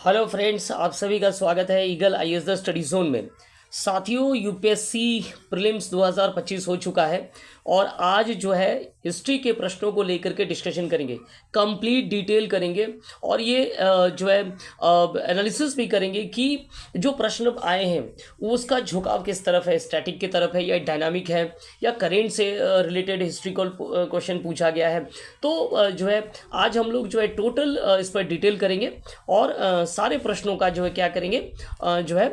Hello friends, आप सभी का स्वागत है eagle IAS the study zone में। साथियों, यूपीएससी प्रीलिम्स 2025 हो चुका है और आज जो है हिस्ट्री के प्रश्नों को लेकर के डिस्कशन करेंगे, कंप्लीट डिटेल करेंगे और ये जो है एनालिसिस भी करेंगे कि जो प्रश्न आए हैं वो उसका झुकाव किस तरफ है, स्टैटिक की तरफ है या डायनामिक है या करेंट से रिलेटेड हिस्ट्रिकल क्वेश्चन पूछा गया है। तो जो है आज हम लोग जो है टोटल इस पर डिटेल करेंगे और सारे प्रश्नों का जो है क्या करेंगे, जो है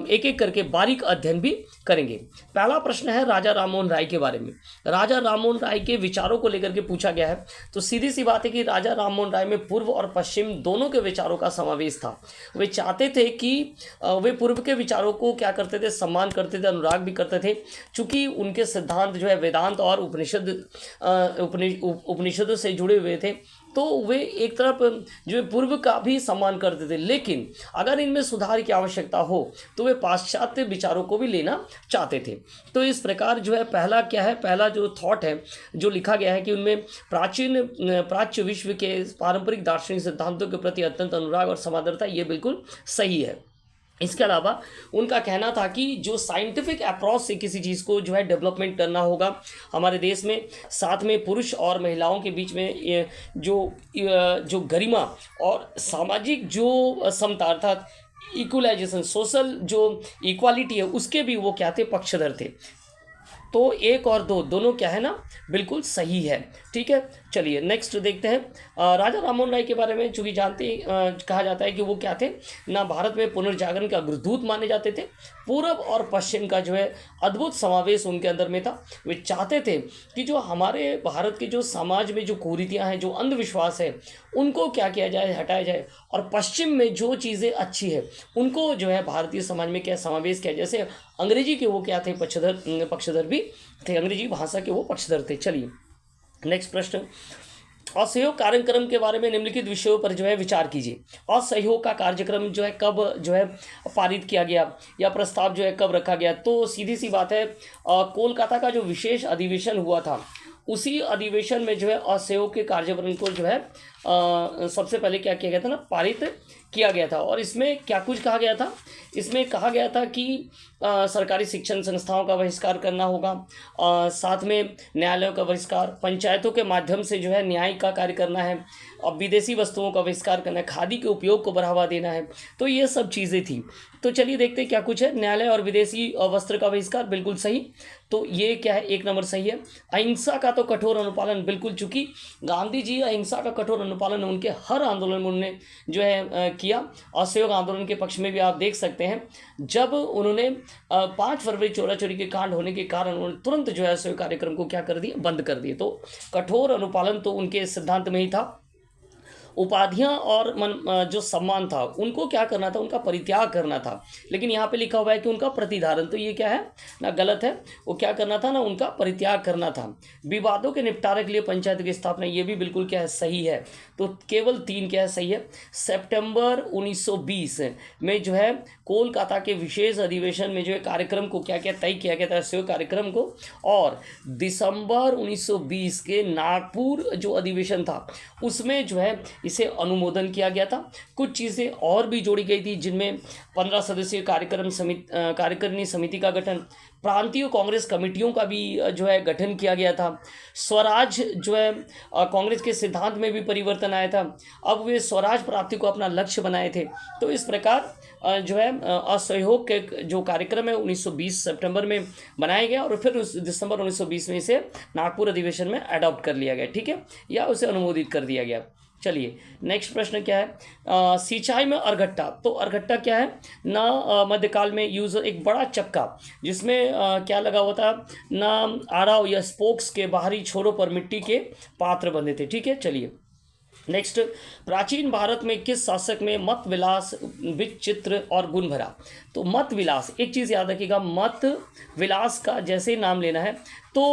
एक एक करके बारीक अध्ययन भी करेंगे। पहला प्रश्न है राजा राममोहन राय के बारे में। राजा राममोहन राय के विचारों को लेकर के पूछा गया है। तो सीधी सी बात है कि राजा राममोहन राय में पूर्व और पश्चिम दोनों के विचारों का समावेश था। वे चाहते थे कि वे पूर्व के विचारों को क्या करते थे, सम्मान करते थे, अनुराग भी करते थे। चूंकि उनके सिद्धांत जो है वेदांत और उपनिषद से जुड़े हुए थे, तो वे एक तरफ जो है पूर्व का भी सम्मान करते थे, लेकिन अगर इनमें सुधार की आवश्यकता हो तो वे पाश्चात्य विचारों को भी लेना चाहते थे। तो इस प्रकार जो है पहला क्या है, पहला जो थॉट है जो लिखा गया है कि उनमें प्राच्य विश्व के पारंपरिक दार्शनिक सिद्धांतों के प्रति अत्यंत अनुराग और समादरता, ये बिल्कुल सही है। इसके अलावा उनका कहना था कि जो साइंटिफिक अप्रोच से किसी चीज़ को जो है डेवलपमेंट करना होगा हमारे देश में, साथ में पुरुष और महिलाओं के बीच में जो गरिमा और सामाजिक जो समता अर्थात इक्वलाइजेशन, सोशल जो इक्वालिटी है, उसके भी वो क्या थे, पक्षधर थे। तो एक और दो दोनों क्या है ना, बिल्कुल सही है। ठीक है, चलिए नेक्स्ट देखते हैं। राजा राममोहन राय के बारे में चूंकि कहा जाता है कि वो क्या थे ना, भारत में पुनर्जागरण का अग्रदूत माने जाते थे। पूर्व और पश्चिम का जो है अद्भुत समावेश उनके अंदर में था। वे चाहते थे कि जो हमारे भारत के जो समाज में जो कुरीतियाँ हैं, जो अंधविश्वास है, उनको क्या किया जाए, हटाया जाए, और पश्चिम में जो चीज़ें अच्छी है उनको जो है भारतीय समाज में क्या समावेश किया। जैसे अंग्रेजी के वो क्या थे, पक्षधर भी थे, अंग्रेजी भाषा के वो पक्षधर थे। चलिए नेक्स्ट प्रश्न, असहयोग कार्यक्रम के बारे में निम्नलिखित विषयों पर जो है विचार कीजिए। असहयोग का कार्यक्रम जो है कब जो है पारित किया गया या प्रस्ताव जो है कब रखा गया। तो सीधी सी बात है, कोलकाता का जो विशेष अधिवेशन हुआ था, उसी अधिवेशन में जो है असहयोग के कार्यक्रम को जो है सबसे पहले क्या किया गया था ना, पारित किया गया था। और इसमें क्या कुछ कहा गया था, इसमें कहा गया था कि सरकारी शिक्षण संस्थाओं का बहिष्कार करना होगा, साथ में न्यायालयों का बहिष्कार, पंचायतों के माध्यम से जो है न्याय का कार्य करना है, और विदेशी वस्तुओं का बहिष्कार करना है, खादी के उपयोग को बढ़ावा देना है। तो ये सब चीज़ें थी। तो चलिए देखते हैं क्या कुछ है। न्यायालय और विदेशी वस्त्र का बहिष्कार, बिल्कुल सही। तो ये क्या है, एक नंबर सही है। अहिंसा का तो कठोर अनुपालन, बिल्कुल, चूंकि गांधी जी अहिंसा का कठोर अनुपालन उनके हर आंदोलन में उन्होंने जो है किया। असहयोग आंदोलन के पक्ष में भी आप देख सकते हैं, जब उन्होंने 5 फरवरी चोरा चोरी के कांड होने के कारण उन्होंने तुरंत जो है असहयोग कार्यक्रम को क्या कर दिया, बंद कर दिए। तो कठोर अनुपालन तो उनके सिद्धांत में ही था। उपाधियां और जो सम्मान था उनको क्या करना था, उनका परित्याग करना था। लेकिन यहाँ पे लिखा हुआ है कि उनका प्रतिधारण, तो ये क्या है ना, गलत है। वो क्या करना था ना, उनका परित्याग करना था। विवादों के निपटारे के लिए पंचायत की स्थापना, ये भी बिल्कुल क्या है, सही है। तो केवल 3 क्या है, सही है। सितंबर 1920 में जो है कोलकाता के विशेष अधिवेशन में जो है कार्यक्रम को क्या तय किया गया था, सहयोग कार्यक्रम को। और दिसंबर 1920 के नागपुर जो अधिवेशन था उसमें जो है इसे अनुमोदन किया गया था। कुछ चीज़ें और भी जोड़ी गई थी, जिनमें 15 सदस्यीय कार्यकारिणी समिति का गठन, प्रांतीय कांग्रेस कमेटियों का भी जो है गठन किया गया था। स्वराज जो है कांग्रेस के सिद्धांत में भी परिवर्तन आया था। अब वे स्वराज प्राप्ति को अपना लक्ष्य बनाए थे। तो इस प्रकार जो है असहयोग के जो कार्यक्रम है 1920 सितंबर में बनाया गया और फिर उस दिसंबर 1920 में इसे नागपुर अधिवेशन में अडॉप्ट कर लिया गया। ठीक है, या उसे अनुमोदित कर दिया गया। चलिए नेक्स्ट प्रश्न क्या है, सिंचाई में अरगट्टा। तो अरगट्टा क्या है ना, मध्यकाल में यूज एक बड़ा चक्का जिसमें क्या लगा हुआ था ना, आराव या स्पोक्स के बाहरी छोरों पर मिट्टी के पात्र बंधे थे। ठीक है, चलिए नेक्स्ट, प्राचीन भारत में किस शासक में मत विलास, विचित्र और गुण भरा। तो मत विलास, एक चीज़ याद रखिएगा, मत विलास का जैसे ही नाम लेना है तो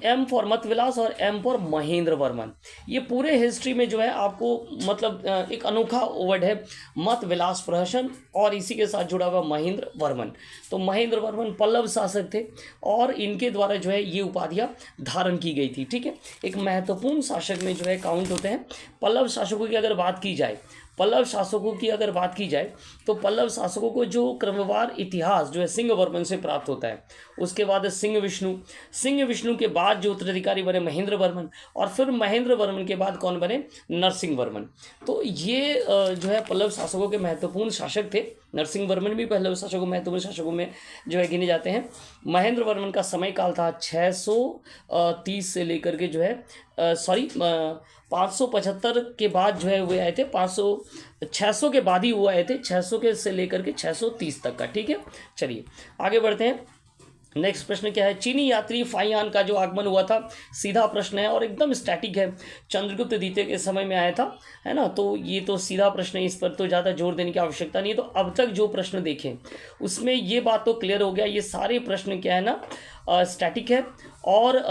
एम फॉर मत विलास और एम फॉर महेंद्र वर्मन। ये पूरे हिस्ट्री में जो है आपको मतलब एक अनोखा वर्ड है, मत विलास प्रहसन, और इसी के साथ जुड़ा हुआ महेंद्र वर्मन। तो महेंद्र वर्मन पल्लव शासक थे और इनके द्वारा जो है ये उपाधियां धारण की गई थी। ठीक है, एक महत्वपूर्ण शासक में जो है काउंट होते हैं। पल्लव शासकों की अगर बात की जाए पल्लव शासकों की अगर बात की जाए तो पल्लव शासकों को जो क्रमवार इतिहास जो है सिंह वर्मन से प्राप्त होता है। उसके बाद सिंह विष्णु के बाद जो उत्तराधिकारी बने महेंद्र वर्मन, और फिर महेंद्र वर्मन के बाद कौन बने, नरसिंह वर्मन। तो ये जो है पल्लव शासकों के महत्वपूर्ण शासक थे। नरसिंह वर्मन भी पल्लव शासकों महत्वपूर्ण शासकों में जो है गिने जाते हैं। महेंद्र वर्मन का समय काल था 630 से लेकर के जो है 575 के बाद जो है वो आए थे, 600 के बाद ही वो आए थे, 600 के से लेकर के 630 तक का। ठीक है, चलिए आगे बढ़ते हैं। नेक्स्ट प्रश्न क्या है, चीनी यात्री फाइयान का जो आगमन हुआ था, सीधा प्रश्न है और एकदम स्टैटिक है, चंद्रगुप्त द्वितीय के समय में आया था, है ना। तो ये तो सीधा प्रश्न है, इस पर तो ज़्यादा जोर देने की आवश्यकता नहीं है। तो अब तक जो प्रश्न देखें उसमें ये बात तो क्लियर हो गया, ये सारे प्रश्न क्या है ना स्टैटिक है, और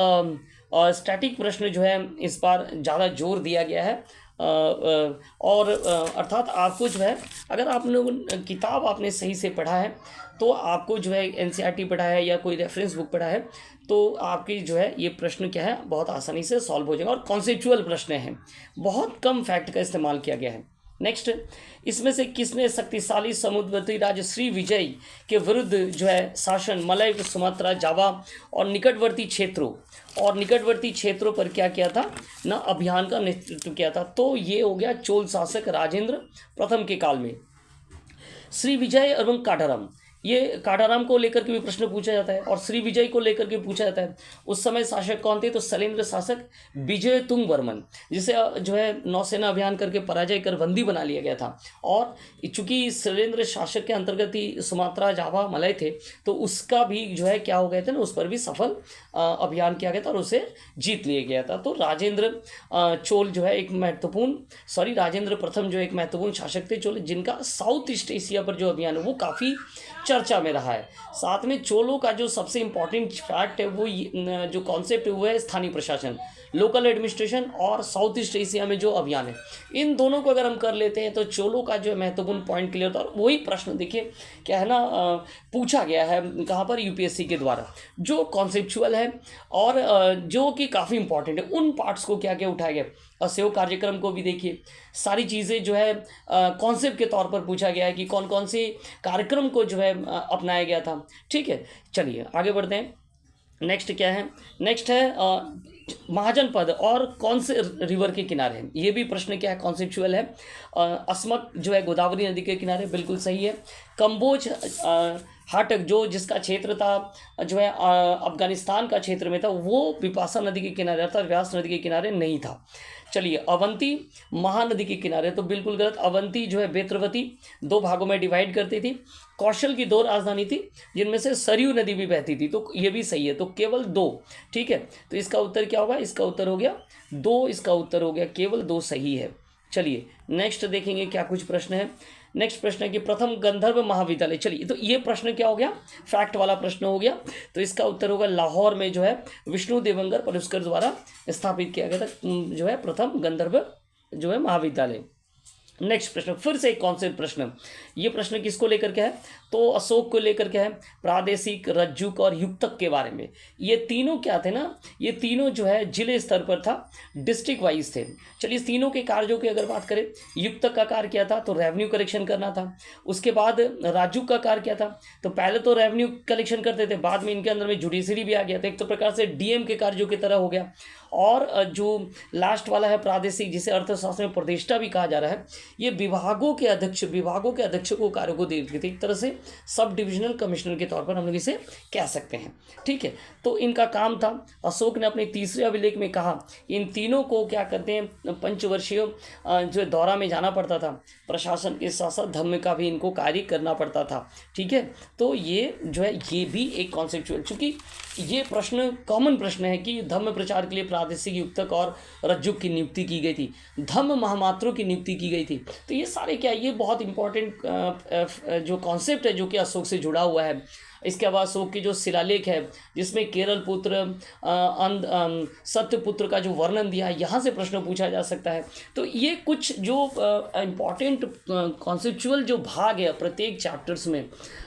स्टैटिक प्रश्न जो है इस बार ज़्यादा जोर दिया गया है। और अर्थात आपको जो है, अगर आप लोग किताब आपने सही से पढ़ा है तो आपको जो है एनसीईआरटी पढ़ा है या कोई रेफरेंस बुक पढ़ा है तो आपकी जो है ये प्रश्न क्या है बहुत आसानी से सॉल्व हो जाएगा। और कॉन्सेप्चुअल प्रश्न हैं, बहुत कम फैक्ट का इस्तेमाल किया गया है। नेक्स्ट, इसमें से किसने शक्तिशाली समुद्रवर्ती राज्य श्री विजय के विरुद्ध जो है शासन मलय, सुमात्रा, जावा और निकटवर्ती क्षेत्रों पर क्या किया था ना, अभियान का नेतृत्व किया था। तो ये हो गया चोल शासक राजेंद्र प्रथम के काल में। श्री विजय एवं काटाराम, ये काटाराम को लेकर के भी प्रश्न पूछा जाता है और श्री विजय को लेकर के पूछा जाता है। उस समय शासक कौन थे, तो शैलेंद्र शासक विजय तुंग वर्मन, जिसे जो है नौसेना अभियान करके पराजय कर बंदी बना लिया गया था। और चूंकि शैलेंद्र शासक के अंतर्गत ही सुमात्रा, जावा, मलय थे, तो उसका भी जो है क्या हो गए थे ना, उस पर भी सफल अभियान किया गया था और उसे जीत लिया गया था। तो राजेंद्र चोल जो है एक महत्वपूर्ण राजेंद्र प्रथम जो एक महत्वपूर्ण शासक थे चोल, जिनका साउथ ईस्ट एशिया पर जो अभियान है वो काफ़ी चर्चा में रहा है। साथ में चोलों का जो सबसे इम्पोर्टेंट फैक्ट है वो जो कॉन्सेप्ट है वो है स्थानीय प्रशासन, लोकल एडमिनिस्ट्रेशन, और साउथ ईस्ट एशिया में जो अभियान है, इन दोनों को अगर हम कर लेते हैं तो चोलों का जो महत्वपूर्ण पॉइंट क्लियर था। और वही प्रश्न देखिए क्या है ना पूछा गया है कहाँ पर, यूपीएससी के द्वारा, जो कॉन्सेप्चुअल है और जो कि काफ़ी इंपॉर्टेंट है। उन पार्ट्स को क्या क्या उठाया गया, असहयोग कार्यक्रम को भी देखिए, सारी चीज़ें जो है कॉन्सेप्ट के तौर पर पूछा गया है कि कौन कौन से कार्यक्रम को जो है अपनाया गया था। ठीक है, चलिए आगे बढ़ते हैं। नेक्स्ट क्या है, नेक्स्ट है महाजनपद और कौन से रिवर के किनारे हैं, ये भी प्रश्न क्या है कॉन्सेप्चुअल है। अस्मक जो है गोदावरी नदी के किनारे, बिल्कुल सही है। कंबोज हाटक जो जिसका क्षेत्र था जो है अफगानिस्तान का क्षेत्र में था, वो बिपाशा नदी के किनारे अर्थात व्यास नदी के किनारे नहीं था। चलिए अवंती महानदी के किनारे, तो बिल्कुल गलत। अवंती जो है बेत्रवती 2 भागों में डिवाइड करती थी। कौशल की 2 राजधानी थी जिनमें से सरयू नदी भी बहती थी, तो ये भी सही है। तो केवल 2, ठीक है। तो इसका उत्तर क्या होगा, इसका उत्तर हो गया 2, इसका उत्तर हो गया केवल 2 सही है। चलिए नेक्स्ट देखेंगे क्या कुछ प्रश्न है। नेक्स्ट प्रश्न है कि प्रथम गंधर्व महाविद्यालय, चलिए तो ये प्रश्न क्या हो गया, फैक्ट वाला प्रश्न हो गया। तो इसका उत्तर होगा लाहौर में जो है विष्णु देवंगर पुरस्कार द्वारा स्थापित किया गया था जो है प्रथम गंधर्व जो है महाविद्यालय। नेक्स्ट प्रश्न फिर से एक कॉन्सेप्ट प्रश्न, ये प्रश्न किसको लेकर के है, तो अशोक को लेकर के है, प्रादेशिक, रज्जुक और युक्तक के बारे में। ये तीनों क्या थे ना, ये तीनों जो है जिले स्तर पर था, डिस्ट्रिक्ट वाइज थे। चलिए इस तीनों के कार्यों की अगर बात करें, युक्तक का कार्य क्या था, तो रेवेन्यू कलेक्शन करना था। उसके बाद राजुक का कार्य क्या था, तो पहले तो रेवेन्यू कलेक्शन करते थे, बाद में इनके अंदर में जुडिशरी भी आ गया था, एक तो प्रकार से डीएम के कार्यों की तरह हो गया। और जो लास्ट वाला है प्रादेशिक, जिसे अर्थशास्त्र में प्रतिष्ठा भी कहा जा रहा है, ये विभागों के अध्यक्ष को कार्यों को देखते थे, एक तरह से सब डिविजनल कमिश्नर के तौर पर हम लोग इसे कह सकते हैं। ठीक है, तो इनका काम था। अशोक ने अपने तीसरे अभिलेख में कहा इन तीनों को क्या करते हैं, पंचवर्षीय जो दौरा में जाना पड़ता था, प्रशासन के साथ साथ धर्म का भी इनको कार्य करना पड़ता था। ठीक है, तो ये जो है ये भी एक कॉन्सेप्चुअल, चूँकि ये प्रश्न कॉमन प्रश्न है कि धर्म प्रचार के लिए प्रादेशिक, युक्तक और रज्जुक की नियुक्ति की गई थी, धर्म महामात्रों की नियुक्ति की गई थी। तो ये सारे क्या, ये बहुत इंपॉर्टेंट जो कॉन्सेप्ट है जो कि अशोक से जुड़ा हुआ है। इसके बाद अशोक की जो शिलालेख है जिसमें केरल पुत्र सत्यपुत्र का जो वर्णन दिया है, यहाँ से प्रश्न पूछा जा सकता है। तो ये कुछ जो इम्पॉर्टेंट कॉन्सेप्चुअल जो भाग है प्रत्येक चैप्टर्स में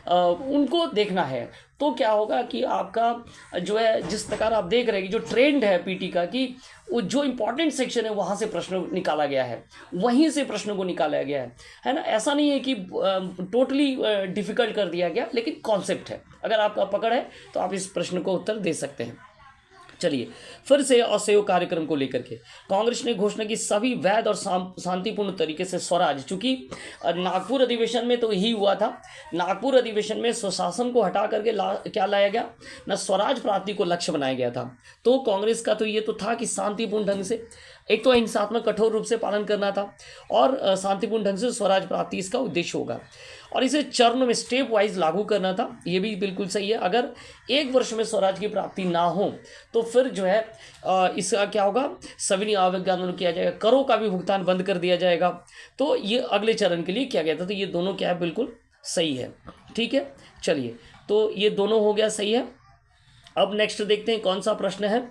उनको देखना है। तो क्या होगा कि आपका जो है जिस प्रकार आप देख रहे हैं कि जो ट्रेंड है पीटी का कि वो जो इम्पोर्टेंट सेक्शन है वहाँ से प्रश्न निकाला गया है, वहीं से प्रश्नों को निकाला गया है ना। ऐसा नहीं है कि टोटली डिफ़िकल्ट कर दिया गया, लेकिन कॉन्सेप्ट है, अगर आपका पकड़ है तो आप इस प्रश्न को उत्तर दे सकते हैं। चलिए फिर से असहयोग कार्यक्रम को लेकर के कांग्रेस ने घोषणा की सभी वैध और शांतिपूर्ण तरीके से स्वराज, चूंकि नागपुर अधिवेशन में तो यही हुआ था, नागपुर अधिवेशन में स्वशासन को हटा करके क्या लाया गया ना, स्वराज प्राप्ति को लक्ष्य बनाया गया था। तो कांग्रेस का तो ये तो था कि शांतिपूर्ण ढंग से, एक तो हिंसात्मक कठोर रूप से पालन करना था और शांतिपूर्ण ढंग से स्वराज प्राप्ति इसका उद्देश्य होगा, और इसे चरण में स्टेप वाइज लागू करना था। ये भी बिल्कुल सही है। अगर एक वर्ष में स्वराज की प्राप्ति ना हो तो फिर जो है इसका क्या होगा, सविनय अवज्ञा आंदोलन किया जाएगा, करों का भी भुगतान बंद कर दिया जाएगा। तो ये अगले चरण के लिए किया गया था। तो ये दोनों क्या है, बिल्कुल सही है। ठीक है, चलिए तो ये दोनों हो गया, सही है। अब नेक्स्ट देखते हैं कौन सा प्रश्न है।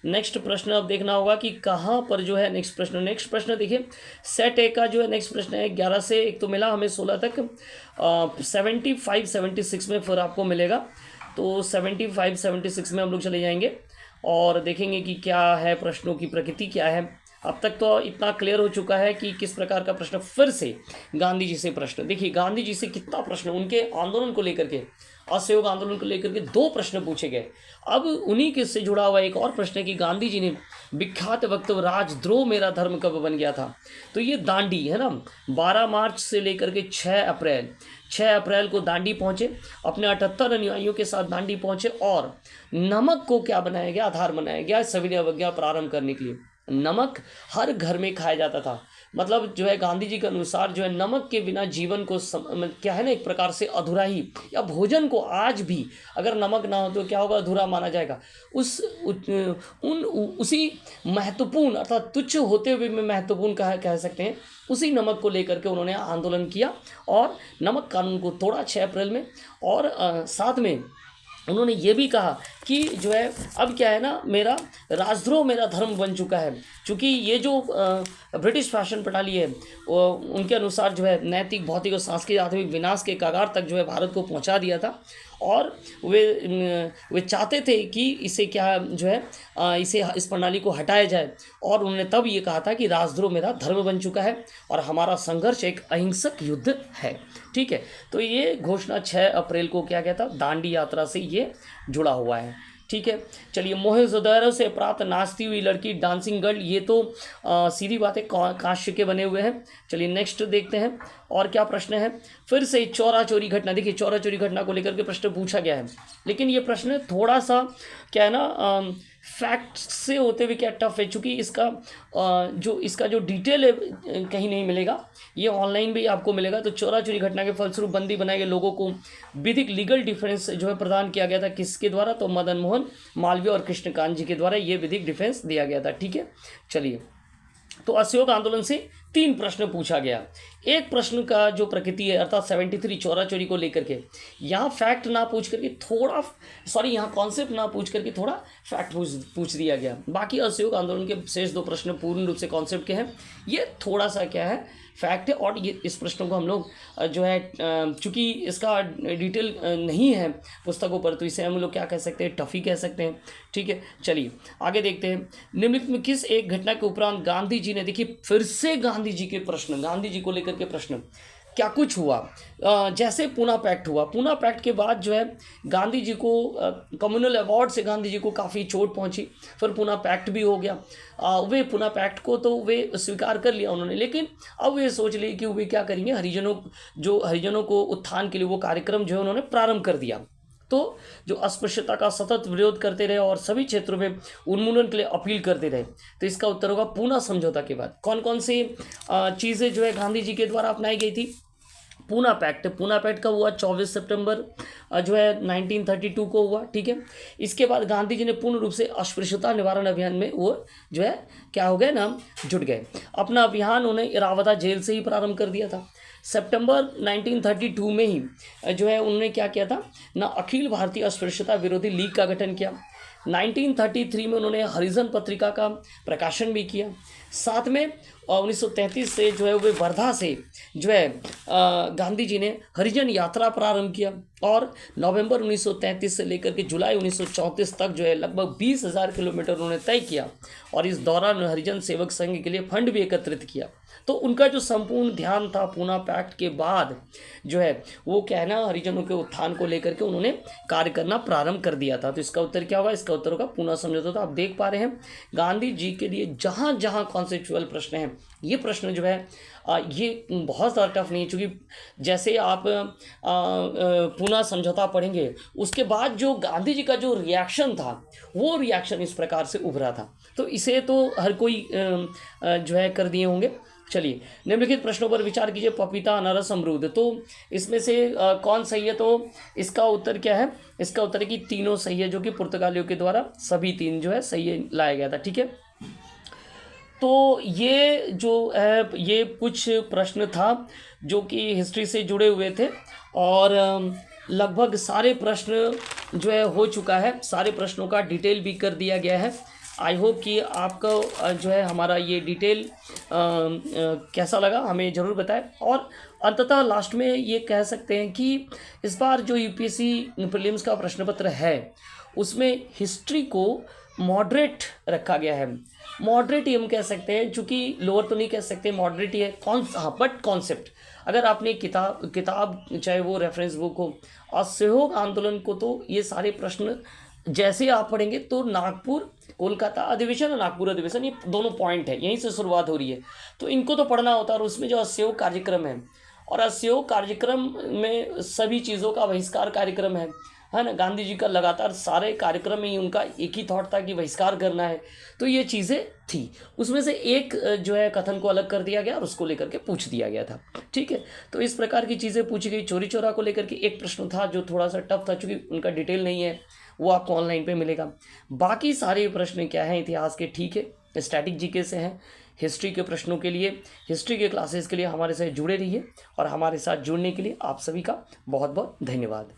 नेक्स्ट प्रश्न अब देखना होगा कि कहाँ पर जो है नेक्स्ट प्रश्न देखिए, सेट ए का जो है नेक्स्ट प्रश्न है 11 से, एक तो मिला हमें 16 तक, 75 76 में फिर आपको मिलेगा। तो 75 76 में हम लोग चले जाएंगे और देखेंगे कि क्या है, प्रश्नों की प्रकृति क्या है। अब तक तो इतना क्लियर हो चुका है कि किस प्रकार का प्रश्न। फिर से गांधी जी से प्रश्न, देखिए गांधी जी से कितना प्रश्न, उनके आंदोलन को लेकर के, असहयोग आंदोलन को लेकर के 2 प्रश्न पूछे गए। अब उन्हीं के से जुड़ा हुआ एक और प्रश्न है कि गांधी जी ने विख्यात वक्तव्य राजद्रोह मेरा धर्म कब बन गया था। तो ये दांडी है ना, 12 मार्च से लेकर के 6 अप्रैल को दांडी पहुंचे, अपने 78 अनुयायियों के साथ दांडी पहुंचे और नमक को क्या बनाया गया, आधार बनाया गया सविनय अवज्ञा प्रारंभ करने के लिए। नमक हर घर में खाया जाता था, मतलब जो है गांधी जी के अनुसार जो है नमक के बिना जीवन को क्या है ना, एक प्रकार से अधूरा ही, या भोजन को आज भी अगर नमक ना हो तो क्या होगा, अधूरा माना जाएगा। उसी महत्वपूर्ण अर्थात तुच्छ होते हुए में महत्वपूर्ण कह सकते हैं, उसी नमक को लेकर के उन्होंने आंदोलन किया और नमक कानून को तोड़ा 6 अप्रैल में। और साथ में उन्होंने ये भी कहा कि जो है अब क्या है ना, मेरा राजद्रोह मेरा धर्म बन चुका है, क्योंकि ये जो ब्रिटिश शासन प्रणाली है वो उनके अनुसार जो है नैतिक, भौतिक और सांस्कृतिक आध्यात्मिक विनाश के कगार तक जो है भारत को पहुंचा दिया था। और वे चाहते थे कि इसे क्या जो है इस प्रणाली को हटाया जाए। और उन्होंने तब ये कहा था कि राजद्रोह मेरा धर्म बन चुका है और हमारा संघर्ष एक अहिंसक युद्ध है। ठीक है, तो ये घोषणा 6 अप्रैल को क्या कहता, दांडी यात्रा से ये जुड़ा हुआ है। ठीक है, चलिए मोहनजोदड़ो से प्राप्त नाचती हुई लड़की, डांसिंग गर्ल, ये तो सीधी बात है, कांस्य के बने हुए हैं। चलिए नेक्स्ट देखते हैं और क्या प्रश्न है। फिर से चौरा चोरी घटना, देखिए चौरा चोरी घटना को लेकर के प्रश्न पूछा गया है, लेकिन ये प्रश्न थोड़ा सा क्या है ना, फैक्ट से होते हुए क्या टफ है, चूँकि इसका जो डिटेल है कहीं नहीं मिलेगा, ये ऑनलाइन भी आपको मिलेगा। तो चौरा चोरी घटना के फलस्वरूप बंदी बनाए गए लोगों को विधिक लीगल डिफेंस जो है प्रदान किया गया था, किसके द्वारा, तो मदन मोहन मालवीय और कृष्णकांत जी के द्वारा ये विधिक डिफेंस दिया गया था। ठीक है, चलिए तो असहयोग आंदोलन से 3 प्रश्न पूछा गया। एक प्रश्न का जो प्रकृति है अर्थात 73 चौरा चोरी को लेकर के, यहाँ फैक्ट ना पूछ करके थोड़ा यहाँ कॉन्सेप्ट ना पूछ करके थोड़ा फैक्ट पूछ दिया गया। बाकी असहयोग आंदोलन के शेष 2 प्रश्न पूर्ण रूप से कॉन्सेप्ट के हैं, ये थोड़ा सा क्या है फैक्ट है। और ये इस प्रश्नों को हम लोग जो है चूँकि इसका डिटेल नहीं है पुस्तकों पर, तो इसे हम लोग क्या कह सकते हैं, टफी कह सकते हैं। ठीक है, चलिए आगे देखते हैं। निम्नलिखित में किस एक घटना के उपरांत गांधी जी ने, देखिए फिर से गांधी जी के प्रश्न, गांधी जी को लेकर के प्रश्न, क्या कुछ हुआ, जैसे पूना पैक्ट हुआ, पूना पैक्ट के बाद जो है गांधी जी को कम्युनल अवार्ड से गांधी जी को काफ़ी चोट पहुंची, फिर पूना पैक्ट भी हो गया। वे पूना पैक्ट को तो वे स्वीकार कर लिया उन्होंने, लेकिन अब वे सोच लिए कि वे क्या करेंगे, हरिजनों को उत्थान के लिए वो कार्यक्रम जो है उन्होंने प्रारंभ कर दिया। तो जो अस्पृश्यता का सतत विरोध करते रहे और सभी क्षेत्रों में उन्मूलन के लिए अपील करते रहे, तो इसका उत्तर होगा पूना समझौता के बाद। कौन कौन सी चीज़ें जो है गांधी जी के द्वारा अपनाई गई थी। पूना पैक्ट का हुआ 24 सितंबर जो है 1932 को हुआ। ठीक है, इसके बाद गांधी जी ने पूर्ण रूप से अस्पृश्यता निवारण अभियान में वो जो है क्या हो गए ना, जुट गए। अपना अभियान उन्हें इरावदा जेल से ही प्रारंभ कर दिया था। सितंबर 1932 में ही जो है उन्होंने क्या किया था ना, अखिल भारतीय अस्पृश्यता विरोधी लीग का गठन किया। 1933 में उन्होंने हरिजन पत्रिका का प्रकाशन भी किया। साथ में 1933 से जो है वे वर्धा से जो है गांधी जी ने हरिजन यात्रा प्रारंभ किया और नवंबर 1933 से लेकर के जुलाई 1934 तक जो है लगभग 20,000 किलोमीटर उन्होंने तय किया और इस दौरान हरिजन सेवक संघ के लिए फंड भी एकत्रित किया। तो उनका जो संपूर्ण ध्यान था पूना पैक्ट के बाद जो है वो क्या है ना, हरिजनों के उत्थान को लेकर के उन्होंने कार्य करना प्रारंभ कर दिया था। तो इसका उत्तर क्या होगा? इसका उत्तर होगा पूना समझौता। तो आप देख पा रहे हैं गांधी जी के लिए जहाँ जहाँ कॉन्सेप्चुअल प्रश्न हैं, ये प्रश्न जो है ये बहुत ज़्यादा टफ नहीं है, चूँकि जैसे आप पूना समझौता पढ़ेंगे उसके बाद जो गांधी जी का जो रिएक्शन था वो रिएक्शन इस प्रकार से उभरा था। तो इसे तो हर कोई जो है कर दिए होंगे। चलिए निम्नलिखित प्रश्नों पर विचार कीजिए। पपीता, अनारस, अमरूद, तो इसमें से कौन सही है? तो इसका उत्तर क्या है? इसका उत्तर है कि तीनों सही है, जो कि पुर्तगालियों के द्वारा सभी तीन जो है सही लाया गया था। ठीक है, तो ये जो है ये कुछ प्रश्न था जो कि हिस्ट्री से जुड़े हुए थे और लगभग सारे प्रश्न जो है हो चुका है, सारे प्रश्नों का डिटेल भी कर दिया गया है। आई होप कि आपको जो है हमारा ये डिटेल कैसा लगा हमें ज़रूर बताएं। और अंततः लास्ट में ये कह सकते हैं कि इस बार जो यूपीएससी प्रीलिम्स का प्रश्न पत्र है उसमें हिस्ट्री को मॉडरेट रखा गया है। मॉडरेट ही हम कह सकते हैं, चूँकि लोअर तो नहीं कह सकते, मॉडरेट ही है। हाँ, बट कॉन्सेप्ट अगर आपने किताब चाहे वो रेफरेंस बुक हो, असहयोग आंदोलन को तो ये सारे प्रश्न जैसे आप पढ़ेंगे तो नागपुर कोलकाता अधिवेशन और नागपुर अधिवेशन ये दोनों पॉइंट है, यहीं से शुरुआत हो रही है, तो इनको तो पढ़ना होता है। और उसमें जो असहयोग कार्यक्रम है और असहयोग कार्यक्रम में सभी चीज़ों का बहिष्कार कार्यक्रम है ना। गांधी जी का लगातार सारे कार्यक्रम में ही उनका एक ही थॉट था कि बहिष्कार करना है। तो ये चीज़ें थी, उसमें से एक जो है कथन को अलग कर दिया गया और उसको लेकर के पूछ दिया गया था। ठीक है, तो इस प्रकार की चीज़ें पूछी गई। चोरी चोरा को लेकर के एक प्रश्न था जो थोड़ा सा टफ था, चूँकि उनका डिटेल नहीं है, वो आपको ऑनलाइन पे मिलेगा। बाकी सारे प्रश्न क्या हैं इतिहास के, ठीक है, स्टैटिक जीके से हैं। हिस्ट्री के प्रश्नों के लिए, हिस्ट्री के क्लासेस के लिए हमारे साथ जुड़े रहिए और हमारे साथ जुड़ने के लिए आप सभी का बहुत बहुत धन्यवाद।